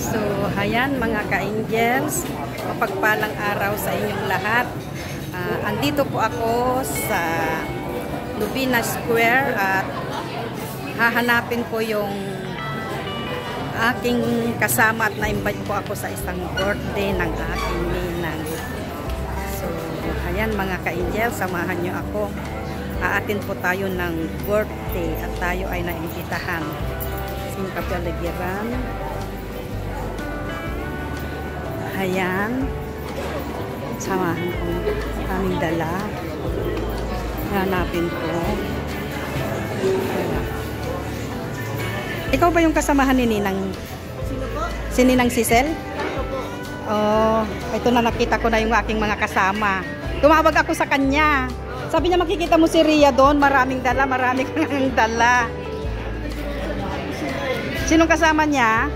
So, ayan mga ka-angels, mapagpalang araw sa inyong lahat. Andito po ako sa Lubina Square at hahanapin ko yung aking kasama at na-invite po ako sa isang birthday ng aking ninang. So, ayan mga ka-angels, samahan nyo ako. Aatin po tayo ng birthday at tayo ay naimbitahan. Yung kapaligiran. Ayan. Samahan ko aming dala. Hanapin ko. Ikaw ba yung kasamahan ni Ninang? Sino po? Si Ninang Sisel? Ako po. Oh, ito na nakita ko na yung aking mga kasama. Tumawag ako sa kanya. Sabi niya makikita mo si Ria doon. Maraming dala, maraming kang dala. Sinong kasama niya?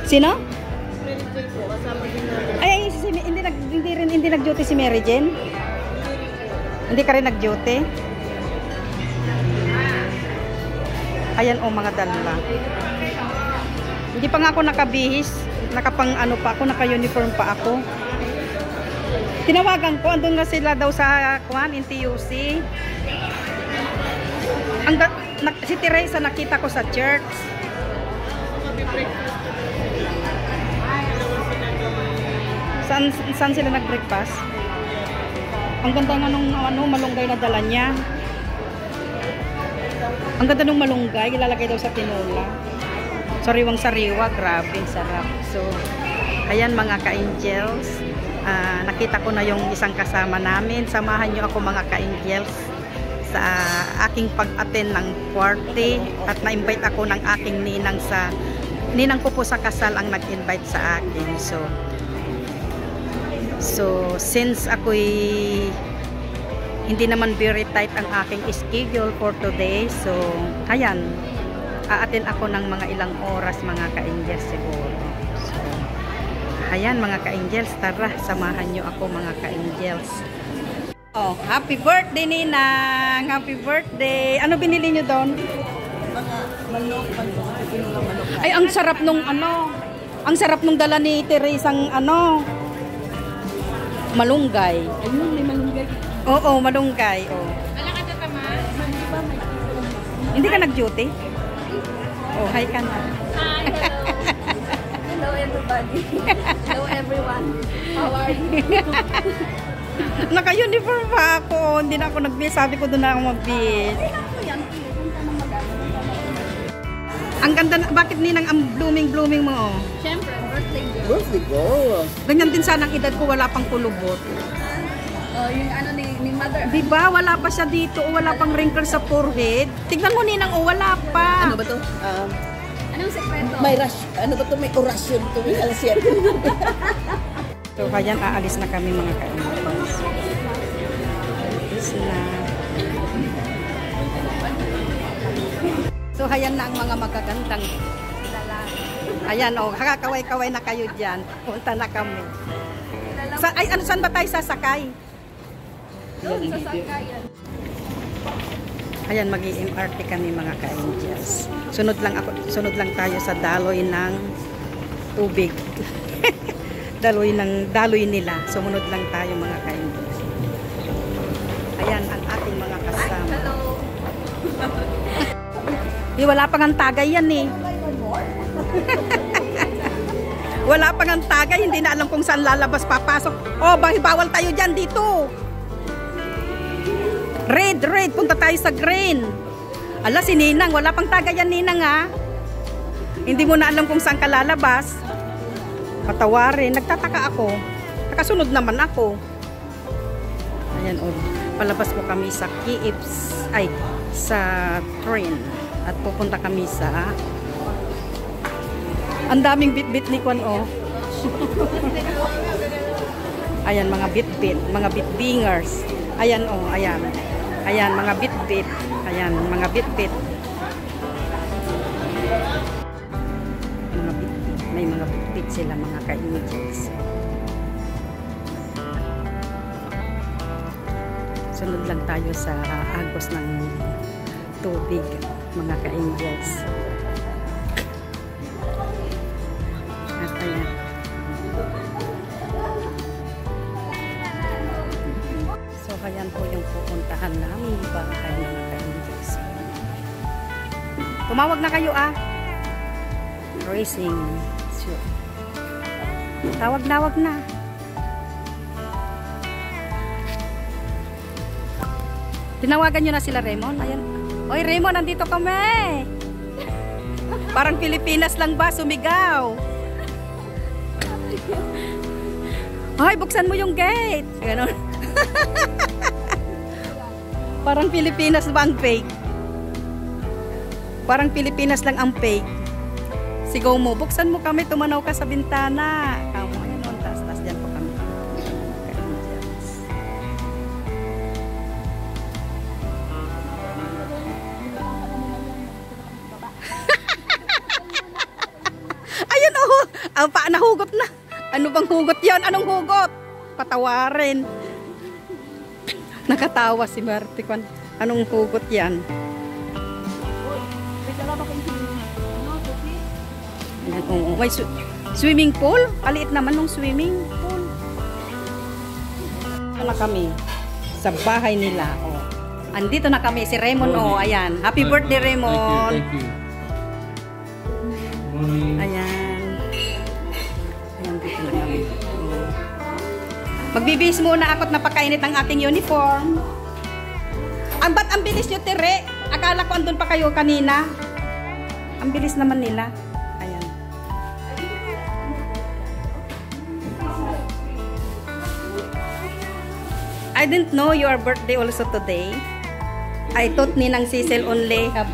Sino? Ay, hindi nag-duty si Mary Jane? Hindi ka rin nag-duty? Ayan o mga dala. Hindi pa nga ako nakabihis. Nakapang ano pa ako, naka-uniform pa ako. Tinawagan ko, andun nga sila daw sa NTUC. Si Teresa nakita ko sa church. Saan sila nag-breakfast? Ang ganda nga nung malunggay na dala niya. Ang ganda nung malunggay, ilalagay daw sa tinola. Sariwang-sariwa, grabe, sarap. So, ayan mga ka-angels. Nakita ko na yung isang kasama namin. Samahan nyo ako mga ka-angels sa aking pag-attend ng party at na-invite ako ng aking ninang ko po sa kasal ang nag-invite sa akin. So since ako'y hindi naman very tight ang aking schedule for today, so ayan, a-attend ako ng mga ilang oras mga ka-angels siguro. So ayan mga ka-angels, tara samahan nyo ako mga ka-angels. Oh, happy birthday Ninang! Happy birthday! Ano binili nyo doon? Manok. Ay, ang sarap nung ang sarap nung dala ni Teresang malunggay. Ayun, may malunggay. Oo, malunggay. Oh. Wala ka dito, ma? Hindi ka nag-duty? Oh, hi ka na. Hi, hello. Hello everybody. Hello everyone. How are you? Naka-uniform pa ako. Hindi na ako nag-bis. Sabi ko doon na ako mag-bis. Ang ganda na. Bakit Ninang ang blooming mo? Siyempre, birthday girl. Birthday girl. Ganyan din sana ang edad ko. Wala pang kulubot. Oh, yung ni mother. Diba? Wala pa siya dito. O wala pang wrinkle sa forehead. Tignan mo Ninang. O wala pa. Ano ba to? Anong sekreto? May rush. Ano ba to? May orasyon to. May alas yan. So, ayan, aalis na kami mga ka-angels. Aalis na. So, ayan na ang mga magagandang dala. Ayan, o, kakaway-kaway na kayo dyan. Punta na kami. Saan ba tayo sasakay? Doon, sa sakayan. Ayan, mag-i-MRT kami mga ka-angels. Sunod lang tayo sa daloy ng tubig. Daloy nila. Sumunod lang tayo mga ka-angels. Ayan ang ating mga kasama. Hello. Wala pang ang tagay yan eh. Wala pang ang tagay. Hindi na alam kung saan lalabas papasok. Oh, bawal tayo dyan dito. Red. Punta tayo sa green. Ala, si Ninang. Wala pang tagay yan Ninang ha. Hindi mo na alam kung saan ka lalabas. Patawarin. Nagtataka ako. Nakasunod naman ako. Ayan o. Palabas po kami sa sa train. At pupunta kami sa ang daming bit-bit ni Kwan o. Ayan mga bit-bit. Mga bit-bingers. Ayan o. Ayan. Ayan mga bit-bit. Ayan mga bit-bit. May mga bit sila mga ka-angels. Sunod lang tayo sa agos ng tubig mga ka-angels. Puntahan namin yung bahay mga ka-angels. Tumawag na kayo Racing. Sure. Tawag na. Tinawagan nyo na sila, Raymond. Ayan. Oy, Raymond, nandito kami. Parang Pilipinas lang ba? Sumigaw. Ay, buksan mo yung gate. Ganon. Parang Pilipinas ba ang fake? Parang Pilipinas lang ang fake. Sigaw mo, buksan mo kami, tumanaw ka sa bintana. Kamo, ayun, tas dyan po kami. Ayun, ang paa nahugot na. Ano bang hugot yan? Anong hugot? Patawarin. Nakatawa si Marty. Anong hugot yan? May swimming pool? Aliit naman ng swimming pool. Ito na kami sa bahay nila. Andito na kami. Si Raymond. Ayan. Happy birthday, Raymond. Thank you. Ayan. Ayan, dito na kami. Magbibihis muna ako't napakainit ang ating uniform. Ba't ang bilis nyo, Tere? Akala ko andun pa kayo kanina. Ang bilis naman nila. Ayan. I didn't know your birthday also today. I thought Ninang Cecil only have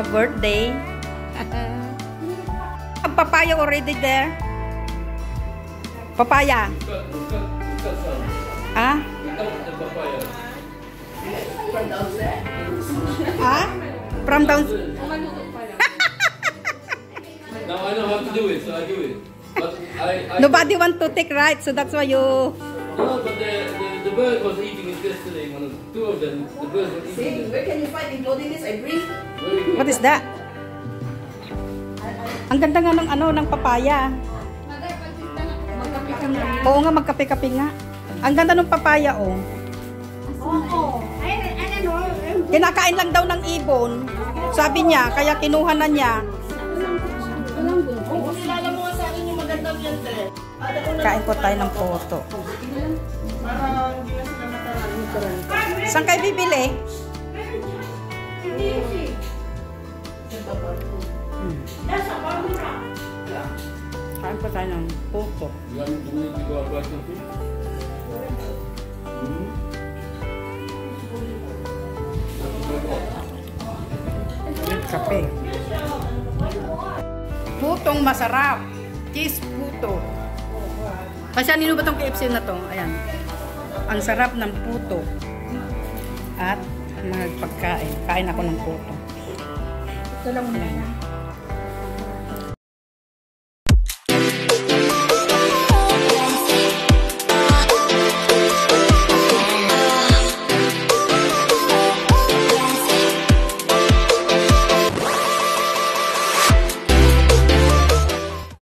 a birthday. Papaya already there? Papaya? From downstairs? Now I know how to do it, so I do it. But Nobody want to take right, so that's why you... No, but the bird was eating it yesterday. Two of them, the bird was eating it. Where can you find including this? I bring. Very good. What is that? Ang ganda nga ng papaya. Oo nga, magkape-kape nga. Ang ganda ng papaya, Kinakain lang daw ng ibon. Sabi niya, kaya kinuha na niya. Kain po tayo ng poto. Saan kayo bibili? Kain po tayo ng poto. You need to go out buy some food? Kape. Putong masarap. Cheese puto. Kasi nino ba itong KFC na to? Ayan. Ang sarap ng puto. At mga pagkain. Kain ako ng puto. Ito lang muna.